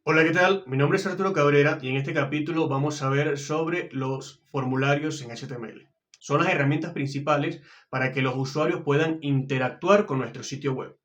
Hola, ¿qué tal? Mi nombre es Arturo Cabrera y en este capítulo vamos a ver sobre los formularios en HTML. Son las herramientas principales para que los usuarios puedan interactuar con nuestro sitio web.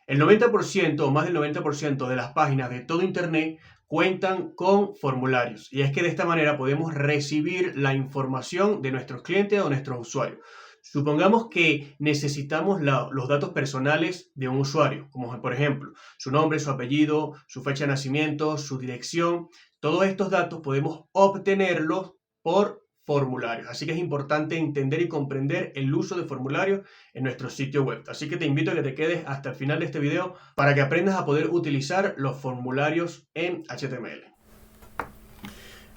El 90% o más del 90% de las páginas de todo Internet cuentan con formularios y es que de esta manera podemos recibir la información de nuestros clientes o nuestros usuarios. Supongamos que necesitamos los datos personales de un usuario, como por ejemplo su nombre, su apellido, su fecha de nacimiento, su dirección. Todos estos datos podemos obtenerlos por formularios. Así que es importante entender y comprender el uso de formularios en nuestro sitio web. Así que te invito a que te quedes hasta el final de este video para que aprendas a poder utilizar los formularios en HTML.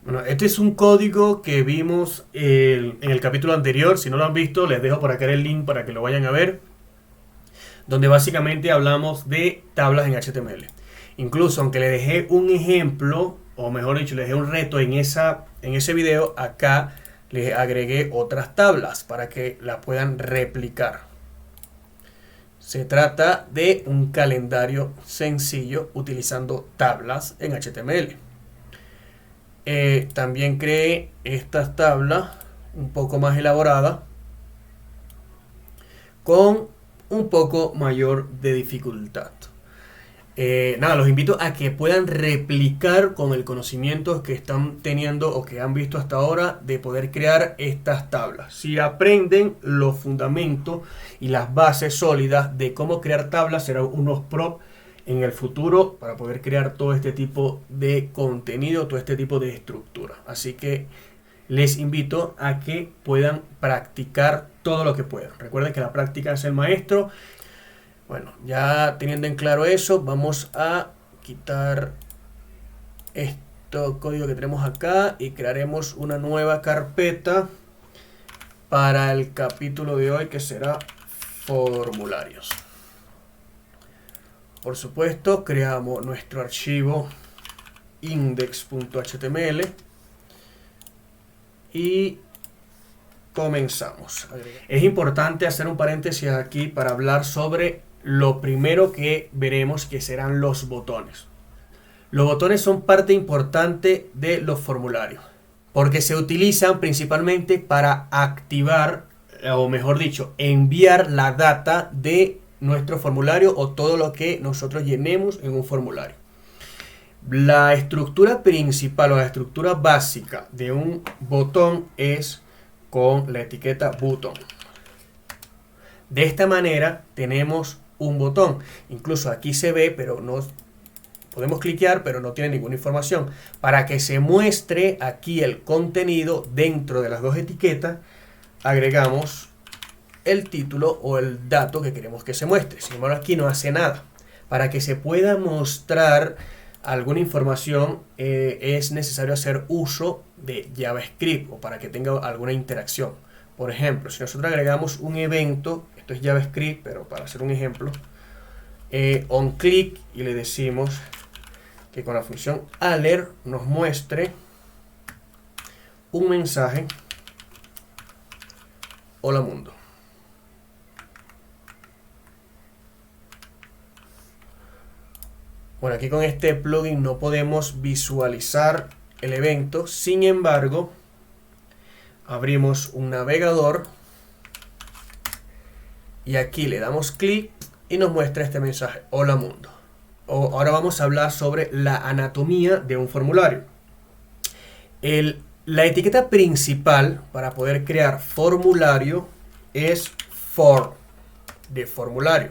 Bueno, este es un código que vimos en el capítulo anterior. Si no lo han visto, les dejo por acá el link para que lo vayan a ver, donde básicamente hablamos de tablas en HTML. Incluso, aunque le dejé un ejemplo, o mejor dicho, le dejé un reto en ese video, acá le agregué otras tablas para que las puedan replicar. Se trata de un calendario sencillo utilizando tablas en HTML. También creé estas tablas un poco más elaboradas con un poco mayor de dificultad. Nada, los invito a que puedan replicar con el conocimiento que están teniendo o que han visto hasta ahora de poder crear estas tablas. Si aprenden los fundamentos y las bases sólidas de cómo crear tablas, serán unos pros en el futuro para poder crear todo este tipo de contenido, todo este tipo de estructura. Así que les invito a que puedan practicar todo lo que puedan. Recuerden que la práctica es el maestro. Bueno, ya teniendo en claro eso, vamos a quitar este código que tenemos acá y crearemos una nueva carpeta para el capítulo de hoy, que será formularios. Por supuesto, creamos nuestro archivo index.html y comenzamos. Es importante hacer un paréntesis aquí para hablar sobre lo primero que veremos, que serán los botones. Los botones son parte importante de los formularios, porque se utilizan principalmente para activar, o mejor dicho, enviar la data de nuestro formulario o todo lo que nosotros llenemos en un formulario. La estructura principal o la estructura básica de un botón es con la etiqueta button. De esta manera tenemos un botón. Incluso aquí se ve, pero no podemos cliquear, pero no tiene ninguna información. Para que se muestre aquí el contenido dentro de las dos etiquetas, agregamos el título o el dato que queremos que se muestre. Sin embargo, aquí no hace nada. Para que se pueda mostrar alguna información, es necesario hacer uso de JavaScript o para que tenga alguna interacción. Por ejemplo, si nosotros agregamos un evento, esto es JavaScript, pero para hacer un ejemplo, onClick, y le decimos que con la función alert nos muestre un mensaje: hola mundo. Bueno, aquí con este plugin no podemos visualizar el evento. Sin embargo, abrimos un navegador y aquí le damos clic y nos muestra este mensaje: hola mundo. Ahora vamos a hablar sobre la anatomía de un formulario. La etiqueta principal para poder crear formulario es for, de formulario.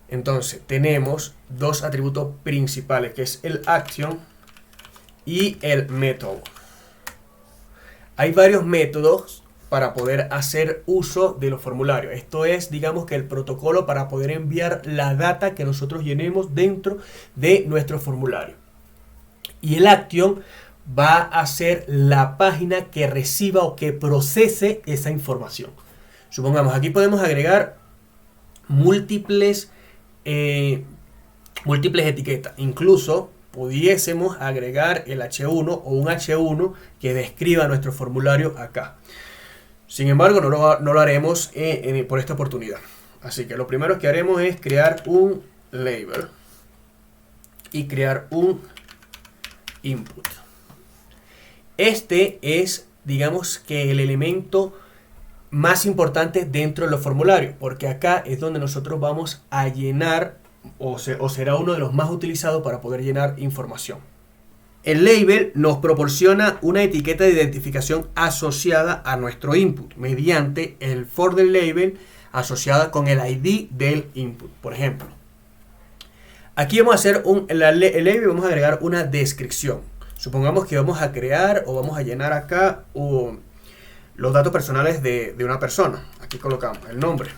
Entonces tenemos dos atributos principales, que es el action y el método. Hay varios métodos para poder hacer uso de los formularios. Esto es, digamos, que el protocolo para poder enviar la data que nosotros llenemos dentro de nuestro formulario. Y el action va a ser la página que reciba o que procese esa información. Supongamos, aquí podemos agregar múltiples etiquetas. Incluso pudiésemos agregar el H1 o un H1 que describa nuestro formulario acá. Sin embargo, no lo haremos por esta oportunidad. Así que lo primero que haremos es crear un label y crear un input. Este es, digamos que el elemento más importante dentro de los formularios, porque acá es donde nosotros vamos a llenar o será uno de los más utilizados para poder llenar información. El label nos proporciona una etiqueta de identificación asociada a nuestro input mediante el for del label asociada con el ID del input. Por ejemplo, aquí vamos a hacer el label, vamos a agregar una descripción. Supongamos que vamos a crear o vamos a llenar acá los datos personales de una persona. Aquí colocamos el nombre.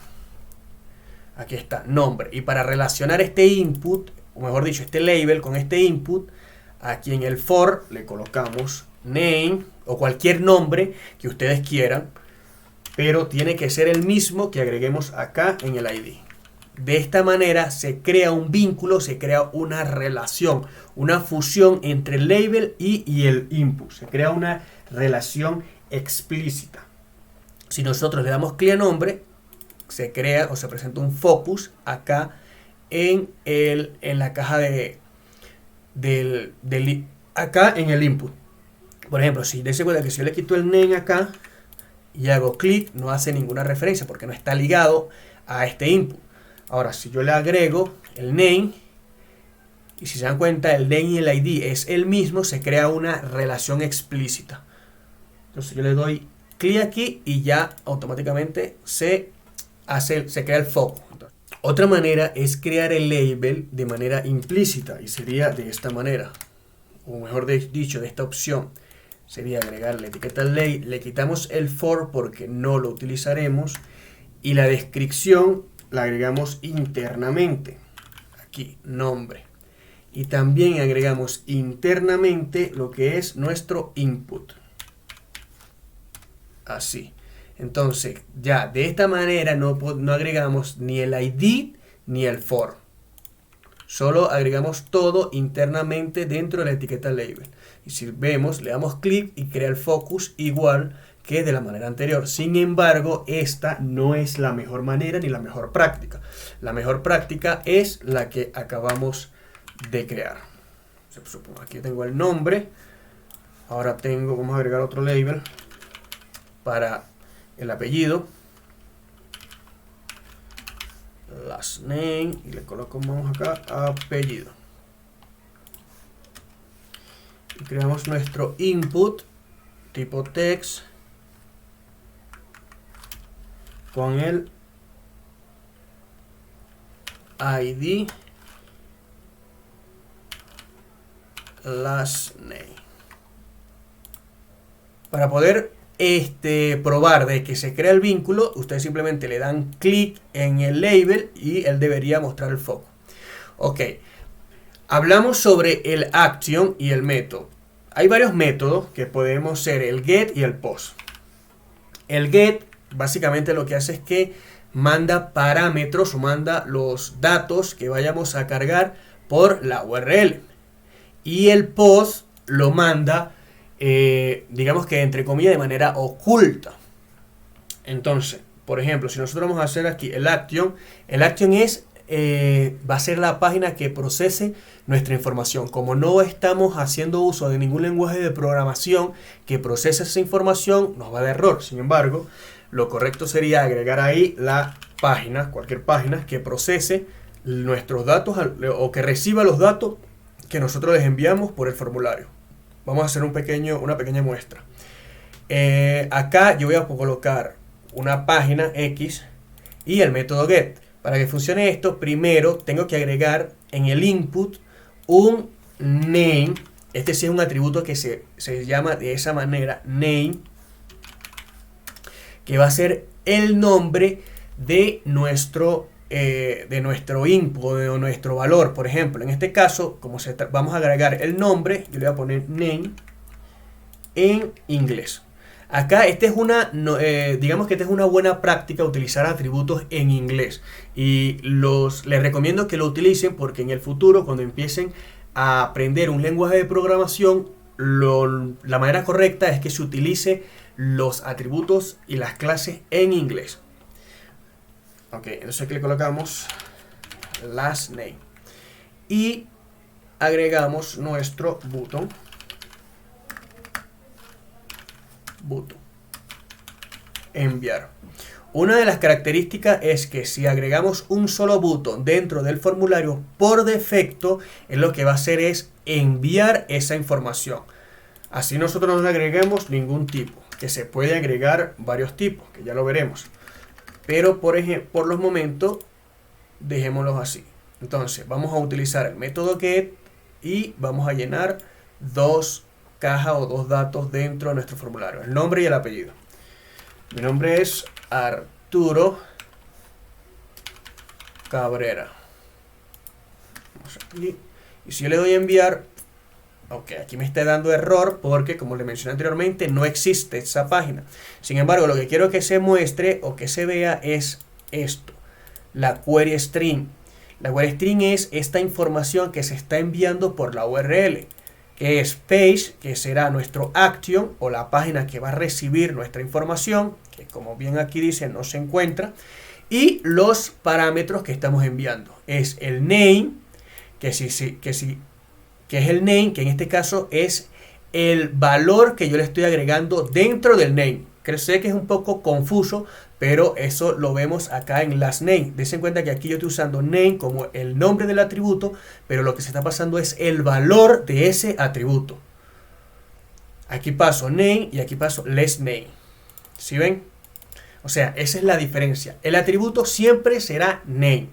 Aquí está, nombre. Y para relacionar este input, o mejor dicho, este label con este input, aquí en el for le colocamos name o cualquier nombre que ustedes quieran, pero tiene que ser el mismo que agreguemos acá en el ID. De esta manera se crea un vínculo, se crea una relación, una fusión entre el label y el input. Se crea una relación explícita. Si nosotros le damos clic a nombre, se crea o se presenta un focus acá en la caja acá en el input. Por ejemplo, si dense cuenta que si yo le quito el name acá y hago clic, no hace ninguna referencia porque no está ligado a este input. Ahora, si yo le agrego el name, y si se dan cuenta, el name y el ID es el mismo, se crea una relación explícita. Entonces yo le doy clic aquí y ya automáticamente se crea el foco. Entonces, otra manera es crear el label de manera implícita y sería de esta manera, o mejor dicho, de esta opción. Sería agregar la etiqueta label, le quitamos el for porque no lo utilizaremos y la descripción la agregamos internamente. Aquí, nombre. Y también agregamos internamente lo que es nuestro input. Así. Entonces, ya de esta manera no agregamos ni el ID ni el for. Solo agregamos todo internamente dentro de la etiqueta label. Y si vemos, le damos clic y crea el focus igual que de la manera anterior. Sin embargo, esta no es la mejor manera ni la mejor práctica. La mejor práctica es la que acabamos de crear. Aquí tengo el nombre. Ahora vamos a agregar otro label para el apellido. Last name. Y le colocamos acá apellido. Y creamos nuestro input tipo text con el ID last name. Para poder probar de que se crea el vínculo, ustedes simplemente le dan clic en el label y él debería mostrar el foco. Ok, hablamos sobre el action y el método. Hay varios métodos que podemos ser el get y el post. El get básicamente lo que hace es que manda parámetros o manda los datos que vayamos a cargar por la URL. Y el post lo manda, digamos que entre comillas, de manera oculta. Entonces, por ejemplo, si nosotros vamos a hacer aquí el action es, va a ser la página que procese nuestra información. Como no estamos haciendo uso de ningún lenguaje de programación que procese esa información, nos va a dar error. Sin embargo, lo correcto sería agregar ahí la página, cualquier página que procese nuestros datos o que reciba los datos que nosotros les enviamos por el formulario. Vamos a hacer una pequeña muestra. Acá yo voy a colocar una página X y el método get. Para que funcione esto, primero tengo que agregar en el input un name. Este sí es un atributo que se llama de esa manera, name, que va a ser el nombre de nuestro input, de nuestro valor. Por ejemplo, en este caso, como vamos a agregar el nombre, yo le voy a poner name en inglés. Acá digamos que esta es una buena práctica utilizar atributos en inglés y les recomiendo que lo utilicen porque en el futuro, cuando empiecen a aprender un lenguaje de programación, la manera correcta es que se utilice los atributos y las clases en inglés. Ok, entonces aquí le colocamos last name y agregamos nuestro botón button. Enviar. Una de las características es que si agregamos un solo botón dentro del formulario, por defecto, él lo que va a hacer es enviar esa información. Así nosotros no le agreguemos ningún tipo, que se puede agregar varios tipos, que ya lo veremos. Pero por ejemplo, por los momentos, dejémoslos así. Entonces, vamos a utilizar el método get y vamos a llenar dos cajas o dos datos dentro de nuestro formulario, el nombre y el apellido. Mi nombre es Arturo Cabrera. Vamos aquí. Y si yo le doy a enviar, ok, aquí me está dando error porque, como le mencioné anteriormente, no existe esa página. Sin embargo, lo que quiero que se muestre o que se vea es esto, la query string. La query string es esta información que se está enviando por la URL, que es page, que será nuestro action o la página que va a recibir nuestra información, que como bien aquí dice no se encuentra, y los parámetros que estamos enviando. Es el name, que es el name, que en este caso es el valor que yo le estoy agregando dentro del name. Que sé que es un poco confuso, pero eso lo vemos acá en lastName. Dense en cuenta que aquí yo estoy usando name como el nombre del atributo, pero lo que se está pasando es el valor de ese atributo. Aquí paso name y aquí paso lastName. ¿Sí ven? O sea, esa es la diferencia. El atributo siempre será name.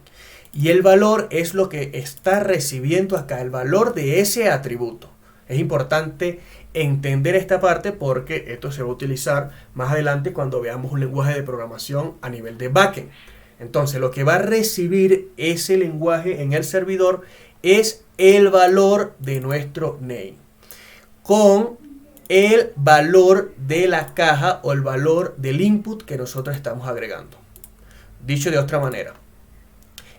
Y el valor es lo que está recibiendo acá, el valor de ese atributo. Es importante entender esta parte porque esto se va a utilizar más adelante cuando veamos un lenguaje de programación a nivel de backend. Entonces, lo que va a recibir ese lenguaje en el servidor es el valor de nuestro name con el valor de la caja o el valor del input que nosotros estamos agregando. Dicho de otra manera,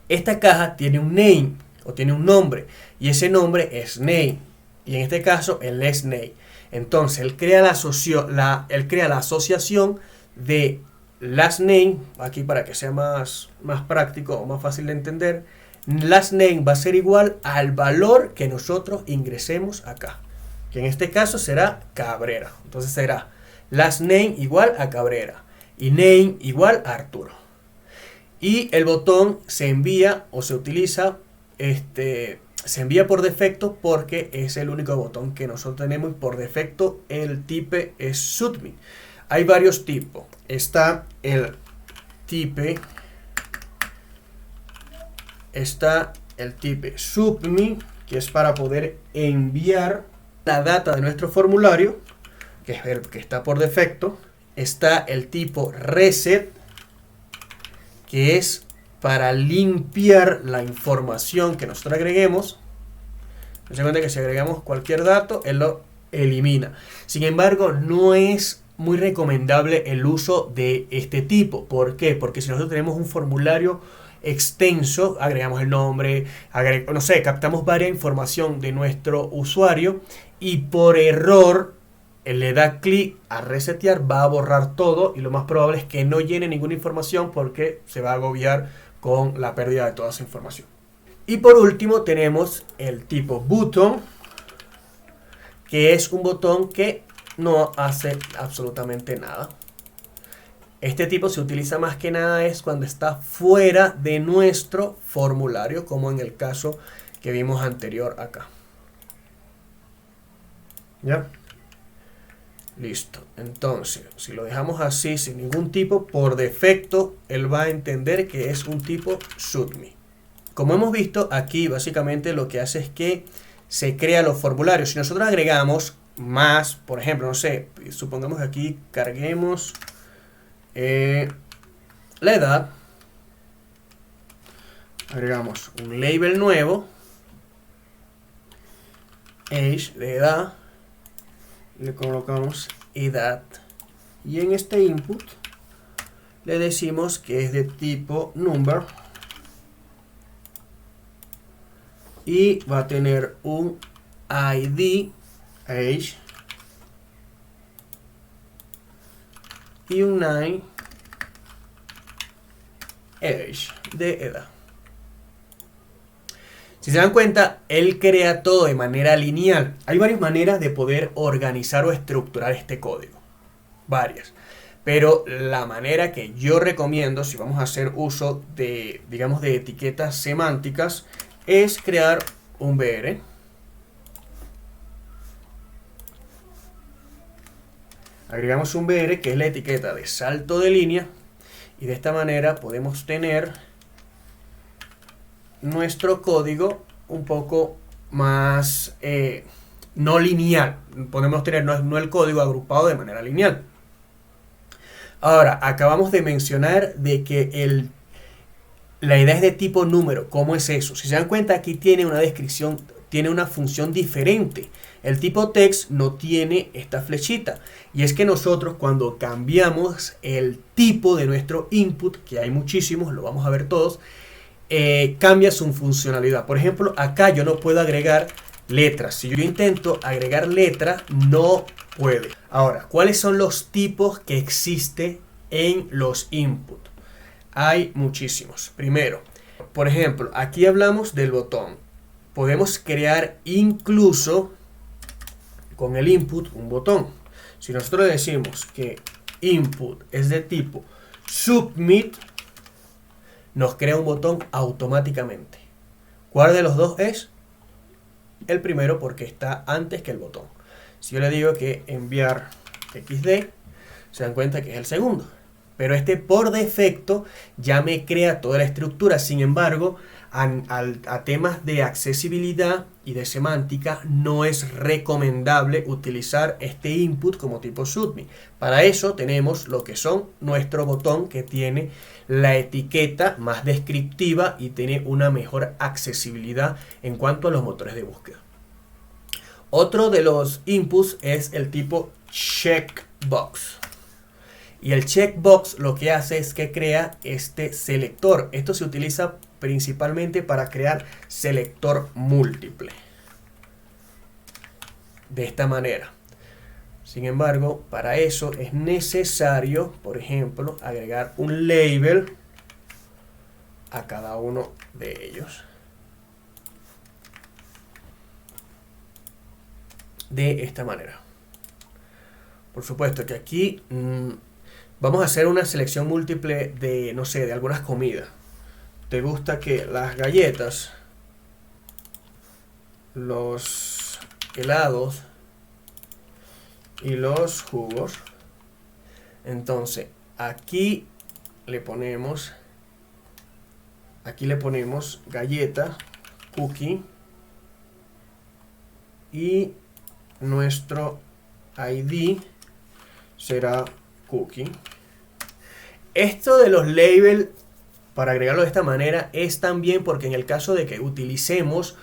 esta caja tiene un name o tiene un nombre y ese nombre es name y en este caso el lastName. Entonces él crea la asociación de lastName, aquí para que sea más práctico o más fácil de entender. LastName va a ser igual al valor que nosotros ingresemos acá, que en este caso será Cabrera. Entonces será lastName igual a Cabrera y name igual a Arturo. Y el botón se envía o se utiliza, se envía por defecto porque es el único botón que nosotros tenemos y por defecto el type es submit. Hay varios tipos. Está el type submit, que es para poder enviar la data de nuestro formulario, que es el que está por defecto. Está el tipo reset, que es para limpiar la información que nosotros agreguemos. Se cuenta que si agregamos cualquier dato, él lo elimina. Sin embargo, no es muy recomendable el uso de este tipo. ¿Por qué? Porque si nosotros tenemos un formulario extenso, agregamos el nombre, no sé, captamos varias información de nuestro usuario y por error él le da clic a resetear, va a borrar todo y lo más probable es que no llene ninguna información porque se va a agobiar con la pérdida de toda esa información. Y por último tenemos el tipo button, que es un botón que no hace absolutamente nada. Este tipo se utiliza más que nada es cuando está fuera de nuestro formulario, como en el caso que vimos anterior acá. ¿Ya? Listo. Entonces, si lo dejamos así sin ningún tipo, por defecto, él va a entender que es un tipo submit. Como hemos visto, aquí básicamente lo que hace es que se crea los formularios. Si nosotros agregamos más, por ejemplo, no sé, supongamos que aquí carguemos la edad, agregamos un label nuevo, age de edad, le colocamos edad y en este input le decimos que es de tipo number y va a tener un ID age y un name age de edad. Si se dan cuenta, él crea todo de manera lineal. Hay varias maneras de poder organizar o estructurar este código. varias. Pero la manera que yo recomiendo, si vamos a hacer uso de, digamos, de etiquetas semánticas, es crear un BR. Agregamos un BR, que es la etiqueta de salto de línea, y de esta manera podemos tener nuestro código un poco más no lineal. Podemos tener no el código agrupado de manera lineal. Ahora, acabamos de mencionar de que la idea es de tipo número. ¿Cómo es eso? Si se dan cuenta, aquí tiene una descripción, tiene una función diferente. El tipo text no tiene esta flechita. Y es que nosotros, cuando cambiamos el tipo de nuestro input, que hay muchísimos, lo vamos a ver todos, cambia su funcionalidad. Por ejemplo, acá yo no puedo agregar letras. Si yo intento agregar letra, no puede. Ahora, ¿cuáles son los tipos que existen en los inputs? Hay muchísimos. Primero, por ejemplo, aquí hablamos del botón. Podemos crear incluso con el input un botón. Si nosotros decimos que input es de tipo submit, nos crea un botón automáticamente. ¿Cuál de los dos es? El primero, porque está antes que el botón. Si yo le digo que enviar XD, se dan cuenta que es el segundo. Pero este por defecto ya me crea toda la estructura. Sin embargo, a temas de accesibilidad y de semántica, no es recomendable utilizar este input como tipo submit. Para eso tenemos lo que son nuestro botón, que tiene la etiqueta más descriptiva y tiene una mejor accesibilidad en cuanto a los motores de búsqueda. Otro de los inputs es el tipo checkbox. Y el checkbox lo que hace es que crea este selector. Esto se utiliza principalmente para crear selector múltiple. De esta manera. Sin embargo, para eso es necesario, por ejemplo, agregar un label a cada uno de ellos. De esta manera. Por supuesto que aquí vamos a hacer una selección múltiple de, no sé, de algunas comidas. ¿Te gusta que las galletas, los helados y los jugos? Entonces, aquí le ponemos galleta, cookie, y nuestro ID será cookie. Esto de los labels, para agregarlo de esta manera, es también porque en el caso de que utilicemos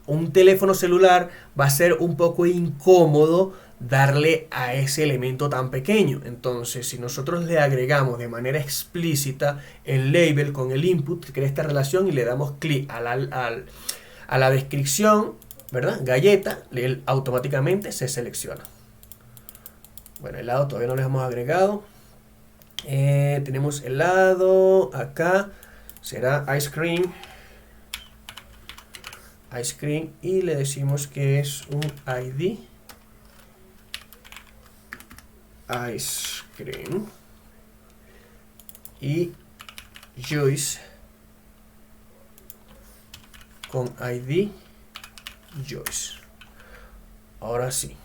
un teléfono celular, va a ser un poco incómodo darle a ese elemento tan pequeño. Entonces, si nosotros le agregamos de manera explícita el label con el input, crea esta relación y le damos clic a la descripción, ¿verdad? Galleta, él automáticamente se selecciona. Bueno, helado todavía no les hemos agregado. Tenemos helado acá, será ice cream, y le decimos que es un ID ice cream y juice con ID juice. Ahora sí.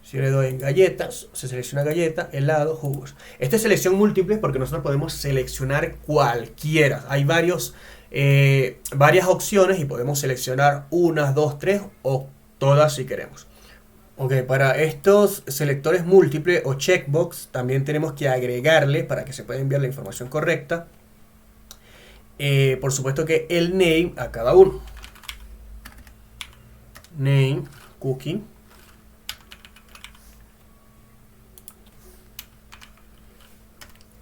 Si yo le doy en galletas, se selecciona galleta, helado, jugos. Esta es selección múltiple porque nosotros podemos seleccionar cualquiera. Hay varias opciones y podemos seleccionar unas, dos, tres o todas si queremos. Ok, para estos selectores múltiples o checkbox también tenemos que agregarle, para que se pueda enviar la información correcta, por supuesto que el name a cada uno. Name, cookie.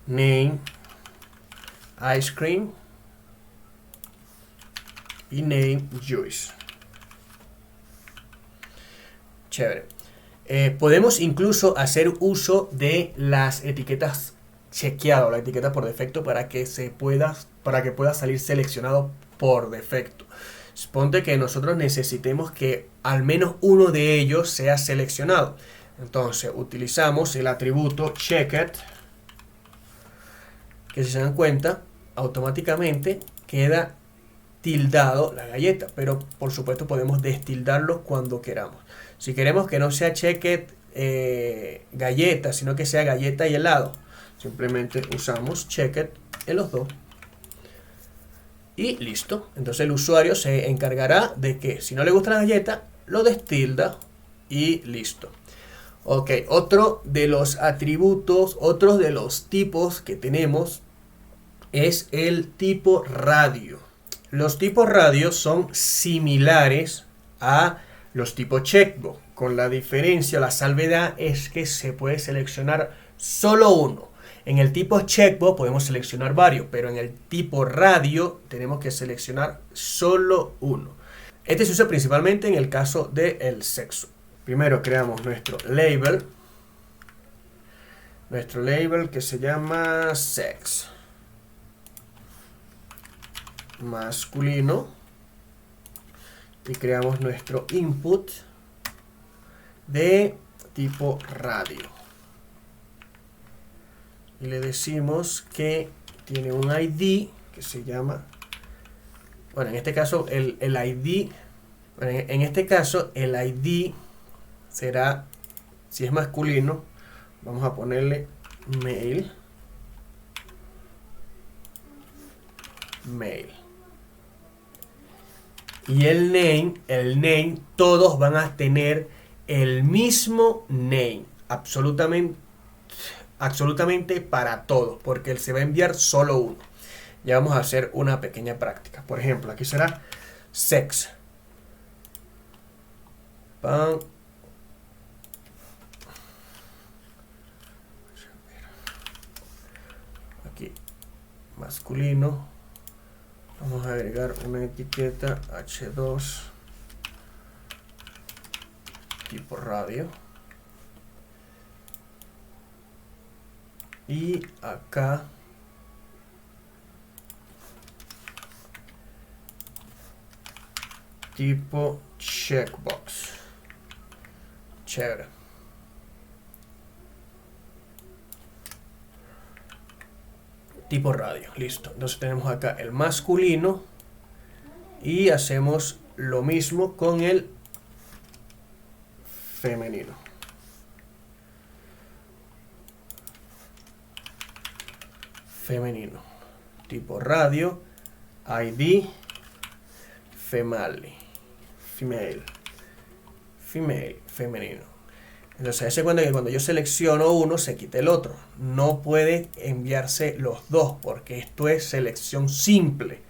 Name, ice cream, y name, juice. Chévere. Podemos incluso hacer uso de las etiquetas chequeadas, o la etiqueta por defecto, para que pueda salir seleccionado por defecto. Suponte que nosotros necesitemos que al menos uno de ellos sea seleccionado. Entonces utilizamos el atributo checked, que si se dan cuenta, automáticamente queda tildado la galleta, pero por supuesto podemos destildarlo cuando queramos. Si queremos que no sea checked galleta, sino que sea galleta y helado, simplemente usamos checked en los dos y listo. Entonces el usuario se encargará de que si no le gusta la galleta, lo destilda y listo. Ok, otro de los atributos, otro de los tipos que tenemos es el tipo radio. Los tipos radio son similares a los tipos checkbox, con la diferencia, la salvedad es que se puede seleccionar solo uno. En el tipo checkbox podemos seleccionar varios, pero en el tipo radio tenemos que seleccionar solo uno. Este se usa principalmente en el caso del sexo. Primero creamos nuestro label que se llama sex, masculino, y creamos nuestro input de tipo radio y le decimos que tiene un ID que se llama, bueno, en este caso el ID, bueno, en este caso el ID será, si es masculino, vamos a ponerle male, y el name, todos van a tener el mismo name, absolutamente para todos, porque él se va a enviar solo uno. Ya vamos a hacer una pequeña práctica. Por ejemplo, aquí será sex. Aquí, masculino. Vamos a agregar una etiqueta H2 tipo radio. Y acá tipo checkbox. Chévere. Tipo radio, listo. Entonces tenemos acá el masculino y hacemos lo mismo con el femenino. Femenino, tipo radio, ID, female, femenino. Entonces se cuenta que cuando yo selecciono uno se quita el otro. No puede enviarse los dos porque esto es selección simple.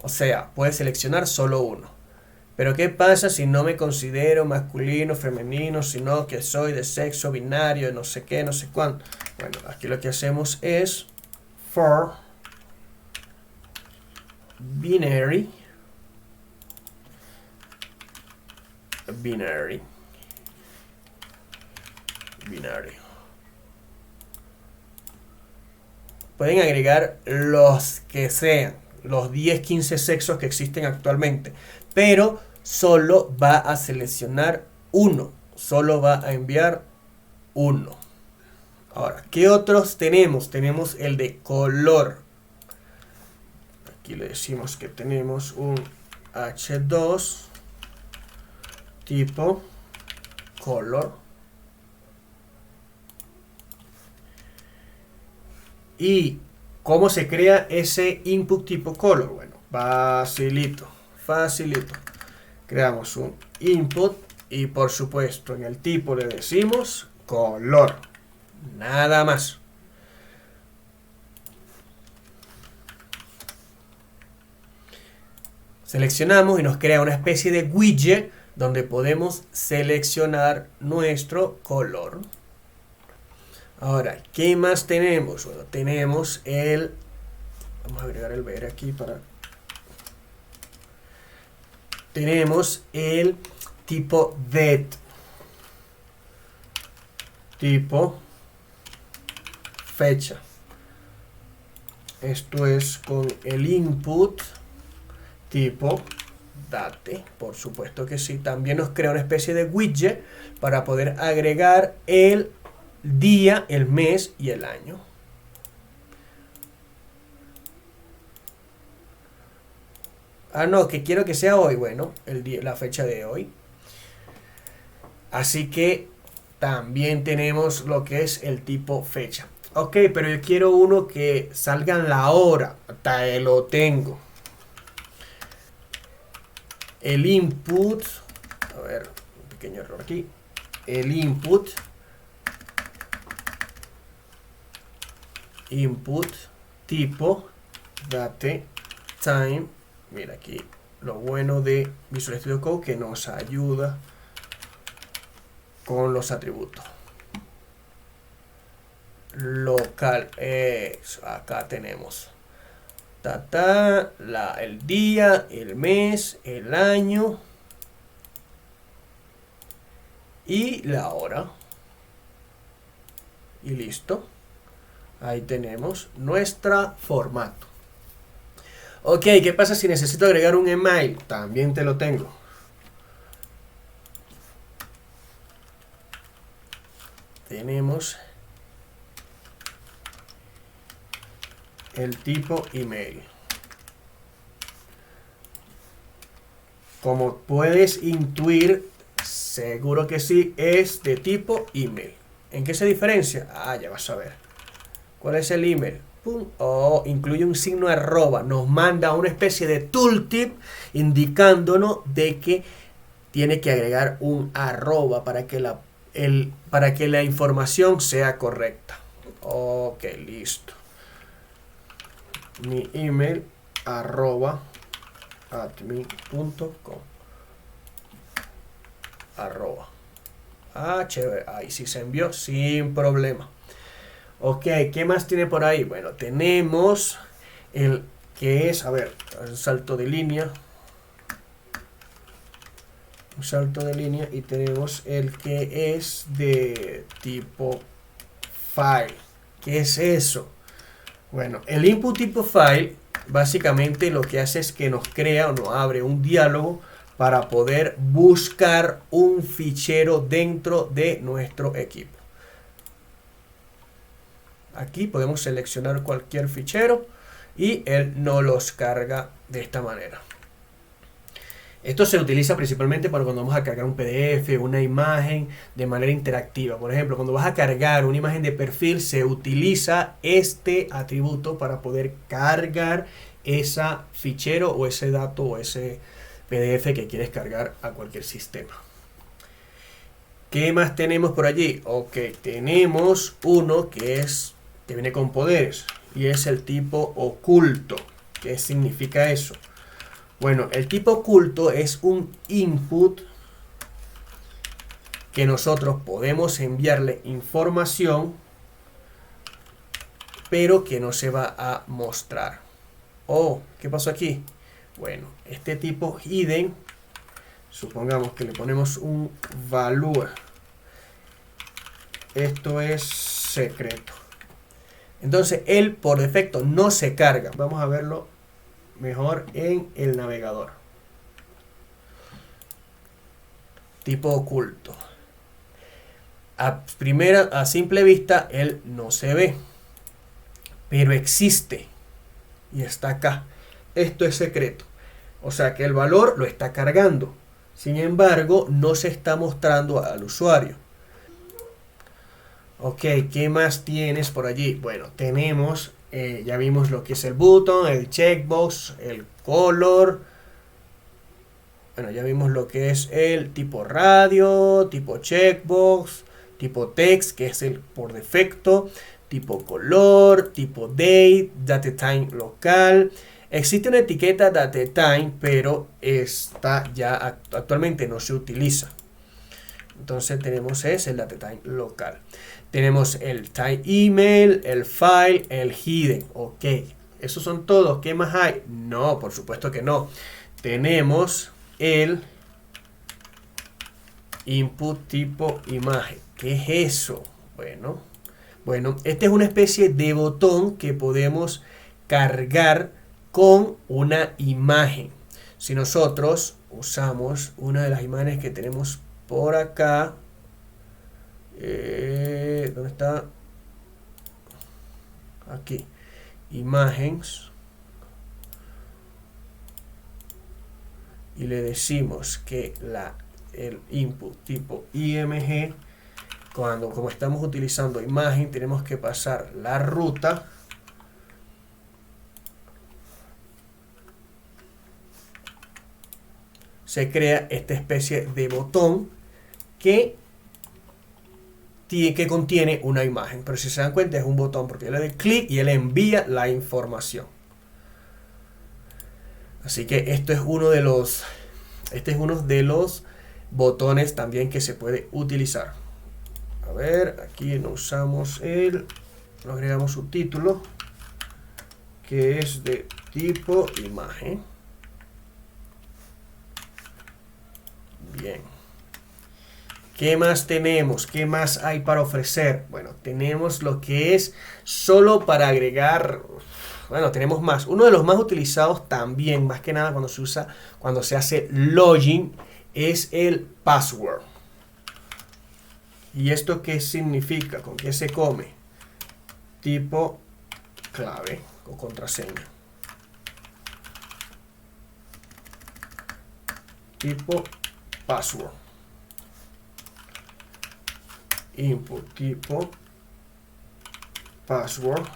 O sea, puede seleccionar solo uno. Pero ¿qué pasa si no me considero masculino, femenino, sino que soy de sexo binario, no sé qué, no sé cuánto? Bueno, aquí lo que hacemos es for binary. Pueden agregar los que sean, los 10, 15 sexos que existen actualmente, pero solo va a seleccionar uno, solo va a enviar uno. Ahora, ¿qué otros tenemos? Tenemos el de color. Aquí le decimos que tenemos un H2 tipo color. ¿Y cómo se crea ese input tipo color? Bueno, facilito. Creamos un input y por supuesto en el tipo le decimos color. Nada más. Seleccionamos y nos crea una especie de widget donde podemos seleccionar nuestro color. Ahora, ¿qué más tenemos? Bueno, tenemos el... Vamos a agregar el ver aquí para... Tenemos el tipo date. Tipo fecha. Esto es con el input tipo date, por supuesto que sí. También nos crea una especie de widget para poder agregar el día, el mes y el año. Ah, no, que quiero que sea hoy. Bueno, el día, la fecha de hoy. Así que también tenemos lo que es el tipo fecha. Ok, pero yo quiero uno que salga en la hora. Hasta lo tengo. El input. A ver, un pequeño error aquí. El input. Input tipo date time. Mira aquí lo bueno de Visual Studio Code que nos ayuda con los atributos. Local, acá tenemos el día, el mes, el año y la hora. Y listo. Ahí tenemos nuestro formato. Ok, ¿qué pasa si necesito agregar un email? También te lo tengo. Tenemos el tipo email. Como puedes intuir, seguro que sí, es de tipo email. ¿En qué se diferencia? Ah, ya vas a ver. ¿Cuál es el email? ¡Pum! Oh, incluye un signo arroba. Nos manda una especie de tooltip indicándonos de que tiene que agregar un arroba para que la información sea correcta. Ok, listo. Mi email arroba admin.com arroba. Ah, chévere. Ahí sí se envió sin problema. Ok, ¿qué más tiene por ahí? Bueno, tenemos el que es, a ver, un salto de línea. Un salto de línea y tenemos el que es de tipo file. ¿Qué es eso? Bueno, el input tipo file básicamente lo que hace es que nos crea o nos abre un diálogo para poder buscar un fichero dentro de nuestro equipo. Aquí podemos seleccionar cualquier fichero y él nos los carga de esta manera. Esto se utiliza principalmente para cuando vamos a cargar un PDF, una imagen de manera interactiva. Por ejemplo, cuando vas a cargar una imagen de perfil, se utiliza este atributo para poder cargar ese fichero o ese dato o ese PDF que quieres cargar a cualquier sistema. ¿Qué más tenemos por allí? Ok, tenemos uno que viene con poderes y es el tipo oculto. ¿Qué significa eso? Bueno, el tipo oculto es un input que nosotros podemos enviarle información, pero que no se va a mostrar. Oh, ¿qué pasó aquí? Bueno, este tipo hidden, supongamos que le ponemos un value. Esto es secreto. Entonces, él por defecto no se carga. Vamos a verlo mejor en el navegador. Tipo oculto. A simple vista, él no se ve. Pero existe. Y está acá. Esto es secreto. O sea que el valor lo está cargando. Sin embargo, no se está mostrando al usuario. Ok, ¿qué más tienes por allí? Bueno, tenemos, ya vimos lo que es el button, el checkbox, el color. Bueno, ya vimos lo que es el tipo radio, tipo checkbox, tipo text, que es el por defecto, tipo color, tipo date, date time local. Existe una etiqueta date time, pero esta ya actualmente no se utiliza. Entonces tenemos el date time local. Tenemos el time email, el file, el hidden. Ok, esos son todos. ¿Qué más hay? No, por supuesto que no. Tenemos el input tipo imagen. ¿Qué es eso? Bueno, este es una especie de botón que podemos cargar con una imagen. Si nosotros usamos una de las imágenes que tenemos por acá, ¿dónde está? Aquí, imágenes, y le decimos que el input tipo IMG, como estamos utilizando imagen, tenemos que pasar la ruta se crea esta especie de botón que contiene una imagen, pero si se dan cuenta es un botón porque yo le doy clic y él envía la información. Así que esto es uno de los botones también que se puede utilizar. A ver, aquí no usamos no agregamos su título, que es de tipo imagen. Bien. ¿Qué más tenemos? ¿Qué más hay para ofrecer? Bueno, tenemos lo que es solo para agregar. Bueno, tenemos más. Uno de los más utilizados también, más que nada cuando se hace login, es el password. ¿Y esto qué significa? ¿Con qué se come? Tipo clave o contraseña. Tipo password. Input tipo password.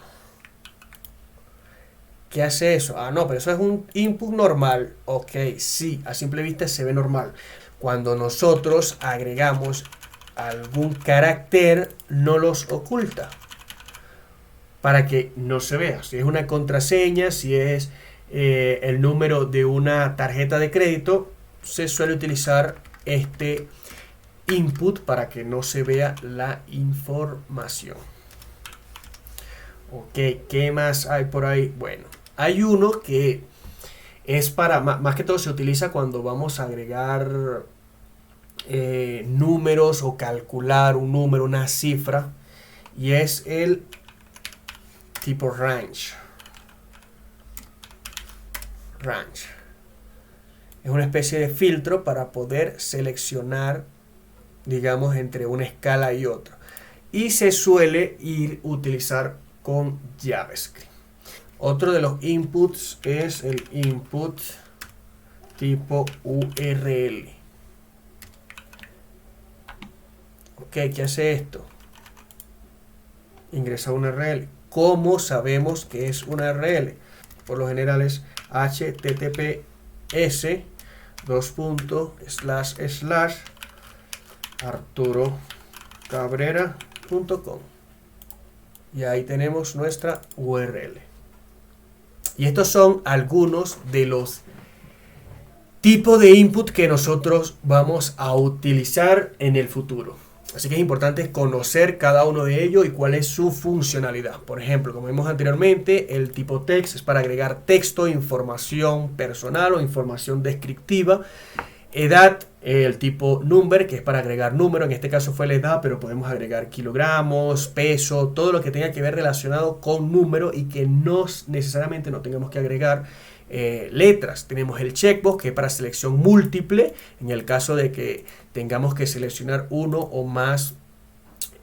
¿Qué hace eso? Ah, no, pero eso es un input normal. Ok, sí, a simple vista se ve normal. Cuando nosotros agregamos algún carácter, no los oculta para que no se vea. Si es una contraseña, si es el número de una tarjeta de crédito, se suele utilizar este input para que no se vea la información. Ok, ¿qué más hay por ahí? Bueno, hay uno que es para, más que todo se utiliza cuando vamos a agregar números o calcular un número, una cifra, y es el tipo range. Es una especie de filtro para poder seleccionar, digamos, entre una escala y otra, y se suele utilizar con JavaScript. Otro de los inputs es el input tipo URL. Ok, ¿qué hace esto? Ingresa una URL. ¿Cómo sabemos que es una URL? Por lo general es https arturocabrera.com, y ahí tenemos nuestra URL. Y estos son algunos de los tipos de input que nosotros vamos a utilizar en el futuro. Así que es importante conocer cada uno de ellos y cuál es su funcionalidad. Por ejemplo, como vimos anteriormente, el tipo text es para agregar texto, información personal o información descriptiva. Edad, el tipo number, que es para agregar número, en este caso fue la edad, pero podemos agregar kilogramos, peso, todo lo que tenga que ver relacionado con número y que no necesariamente no tengamos que agregar letras. Tenemos el checkbox, que es para selección múltiple, en el caso de que tengamos que seleccionar uno o más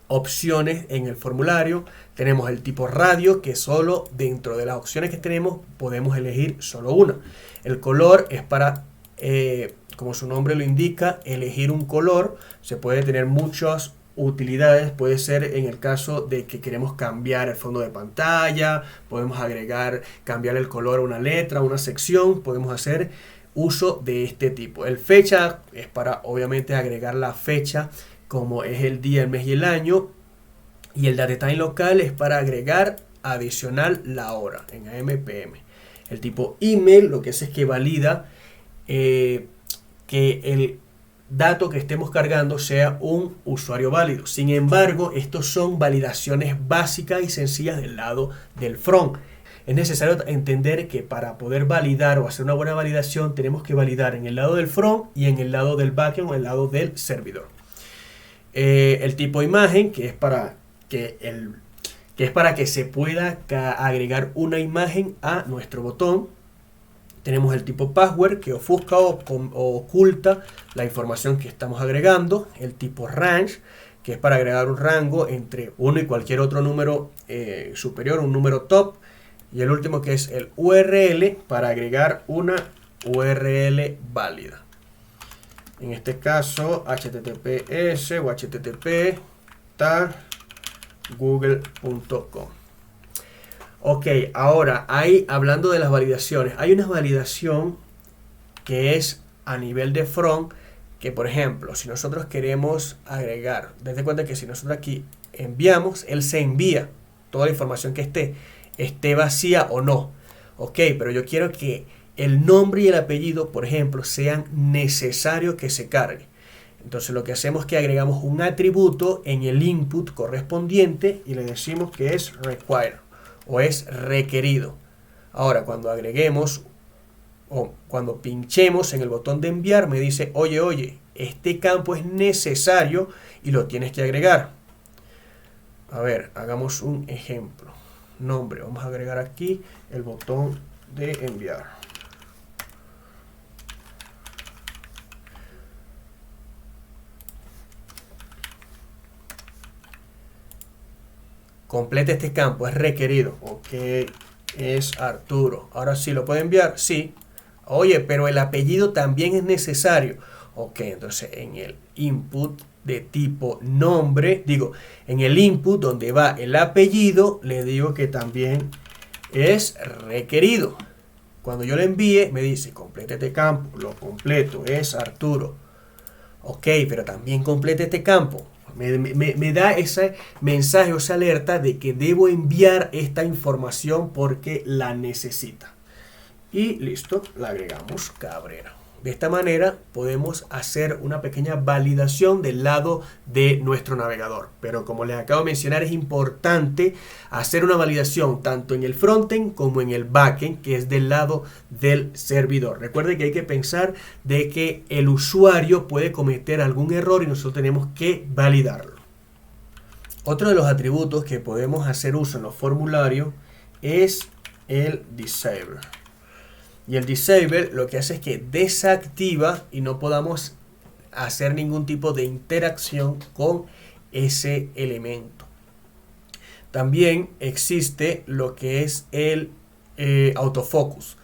opciones en el formulario. Tenemos el tipo radio, que solo dentro de las opciones que tenemos podemos elegir solo una. El color es para como su nombre lo indica, elegir un color. Se puede tener muchas utilidades. Puede ser en el caso de que queremos cambiar el fondo de pantalla, podemos cambiar el color a una letra, a una sección, podemos hacer uso de este tipo. El fecha es para obviamente agregar la fecha, como es el día, el mes y el año. Y el datetime local es para agregar adicional la hora en AM/PM. El tipo email lo que hace es que valida que el dato que estemos cargando sea un usuario válido. Sin embargo, estos son validaciones básicas y sencillas del lado del front. Es necesario entender que para poder validar o hacer una buena validación tenemos que validar en el lado del front y en el lado del backend o el lado del servidor. El tipo imagen, que es para que se pueda agregar una imagen a nuestro botón. Tenemos el tipo password que ofusca o oculta la información que estamos agregando. El tipo range, que es para agregar un rango entre 1 y cualquier otro número superior, un número top. Y el último que es el URL, para agregar una URL válida. En este caso, https o http tag google.com. Ok, ahora, hablando de las validaciones, hay una validación que es a nivel de front, que por ejemplo, si nosotros queremos agregar, dense cuenta que si nosotros aquí enviamos, él se envía toda la información que esté vacía o no. Ok, pero yo quiero que el nombre y el apellido, por ejemplo, sean necesarios que se cargue. Entonces lo que hacemos es que agregamos un atributo en el input correspondiente y le decimos que es require o es requerido. Ahora, cuando agreguemos o cuando pinchemos en el botón de enviar, me dice, oye, este campo es necesario y lo tienes que agregar. A ver, hagamos un ejemplo. Nombre, vamos a agregar aquí el botón de enviar. Complete este campo, es requerido. Ok, es Arturo. Ahora sí, ¿lo puede enviar? Sí. Oye, pero el apellido también es necesario. Ok, entonces en el input de tipo nombre, en el input donde va el apellido, le digo que también es requerido. Cuando yo le envíe, me dice, complete este campo. Lo completo, es Arturo. Ok, pero también complete este campo. Me da ese mensaje o esa alerta de que debo enviar esta información porque la necesita. Y listo, la agregamos Cabrera. De esta manera podemos hacer una pequeña validación del lado de nuestro navegador. Pero como les acabo de mencionar, es importante hacer una validación tanto en el frontend como en el backend, que es del lado del servidor. Recuerden que hay que pensar de que el usuario puede cometer algún error y nosotros tenemos que validarlo. Otro de los atributos que podemos hacer uso en los formularios es el disable. Y el disable lo que hace es que desactiva y no podamos hacer ningún tipo de interacción con ese elemento. También existe lo que es el autofocus.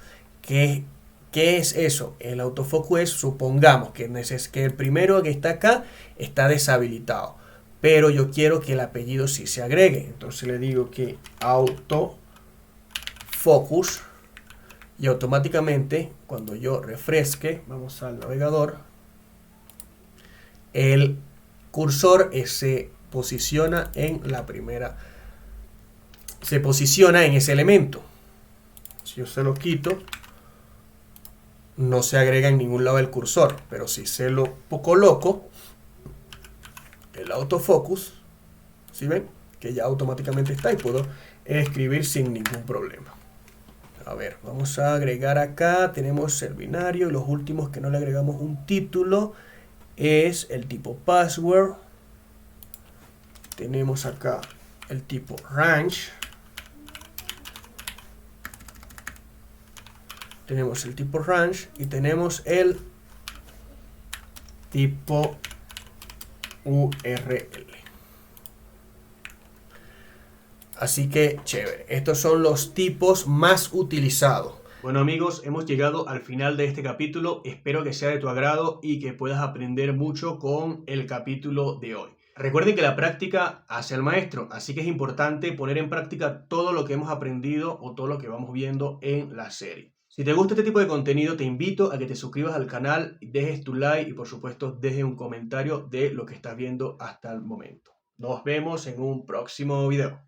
¿Qué es eso? El autofocus es, supongamos que el primero que está acá está deshabilitado, pero yo quiero que el apellido sí se agregue. Entonces le digo que autofocus. Y automáticamente, cuando yo refresque, vamos al navegador, el cursor se posiciona en la primera, se posiciona en ese elemento. Si yo se lo quito, no se agrega en ningún lado del cursor, pero si se lo coloco, el autofocus, ¿sí ven? Que ya automáticamente está y puedo escribir sin ningún problema. A ver, vamos a agregar acá, tenemos el binario y los últimos que no le agregamos un título es el tipo password. Tenemos acá el tipo range. Tenemos el tipo range y tenemos el tipo URL. Así que chévere, estos son los tipos más utilizados. Bueno amigos, hemos llegado al final de este capítulo, espero que sea de tu agrado y que puedas aprender mucho con el capítulo de hoy. Recuerden que la práctica hace al maestro, así que es importante poner en práctica todo lo que hemos aprendido o todo lo que vamos viendo en la serie. Si te gusta este tipo de contenido, te invito a que te suscribas al canal, dejes tu like y por supuesto dejes un comentario de lo que estás viendo hasta el momento. Nos vemos en un próximo video.